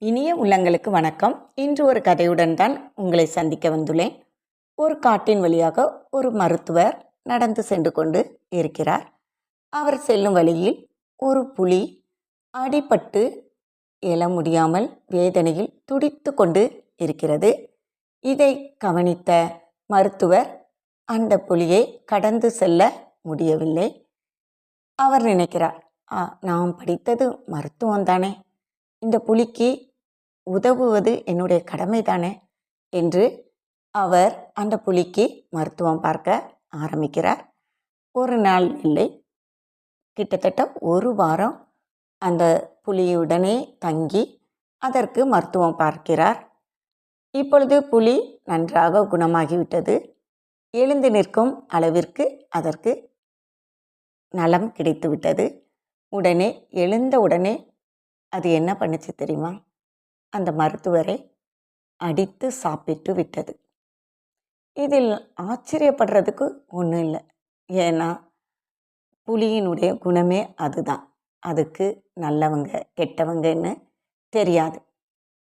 இனிய உள்ளங்களுக்கு வணக்கம். இன்று ஒரு கதையுடன் தான் உங்களை சந்திக்க வந்துள்ளேன். ஒரு காட்டின் வழியாக ஒரு மருத்துவர் நடந்து சென்று கொண்டு இருக்கிறார். அவர் செல்லும் வழியில் ஒரு புலி அடிபட்டு எழ முடியாமல் வேதனையில் துடித்து கொண்டு இருக்கிறது. இதை கவனித்த மருத்துவர் அந்த புலியை கடந்து செல்ல முடியவில்லை. அவர் நினைக்கிறார், நாம் படித்தது மருத்துவம் தானே, இந்த புலிக்கு உதவுவது என்னுடைய கடமை தானே என்று அவர் அந்த புலிக்கு மருத்துவம் பார்க்க ஆரம்பிக்கிறார். ஒரு நாள் இல்லை, கிட்டத்தட்ட ஒரு வாரம் அந்த புலியுடனே தங்கி அதற்கு மருத்துவம் பார்க்கிறார். இப்பொழுது புலி நன்றாக குணமாகிவிட்டது. எழுந்து நிற்கும் அளவிற்கு அதற்கு நலம் கிடைத்துவிட்டது. உடனே எழுந்த உடனே அது என்ன பண்ணுச்சு தெரியுமா? அந்த மருத்துவரை அடித்து சாப்பிட்டு விட்டது. இதில் ஆச்சரியப்படுறதுக்கு ஒன்றும் இல்லை. ஏன்னா புலியினுடைய குணமே அதுதான். அதுக்கு நல்லவங்க கெட்டவங்கன்னு தெரியாது.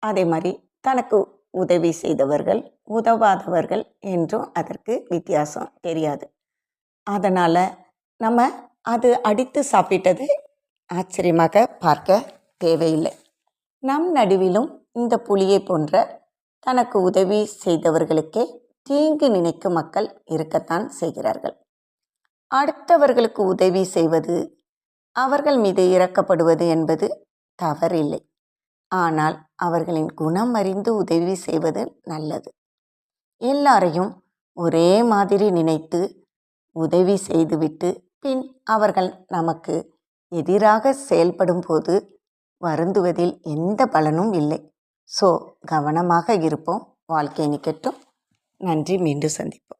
அதே மாதிரி தனக்கு உதவி செய்தவர்கள் உதவாதவர்கள் என்றும் அதற்கு வித்தியாசம் தெரியாது. அதனால் நம்ம அது அடித்து சாப்பிட்டது ஆச்சரியமாக பார்க்க தேவையில்லை. நம் நடுவிலும் இந்த புலியை போன்ற தனக்கு உதவி செய்தவர்களுக்கே தீங்கு நினைக்கும் மக்கள் இருக்கத்தான் செய்கிறார்கள். அடுத்தவர்களுக்கு உதவி செய்வது, அவர்கள் மீது இரக்கப்படுவது என்பது தவறில்லை. ஆனால் அவர்களின் குணம் அறிந்து உதவி செய்வது நல்லது. எல்லாரையும் ஒரே மாதிரி நினைத்து உதவி செய்துவிட்டு பின் அவர்கள் நமக்கு எதிராக செயல்படும் போது வருந்துவதில் எந்த பலனும் இல்லை. கவனமாக இருப்போம். வாழ்க்கை நிற்கட்டும். நன்றி. மீண்டும் சந்திப்போம்.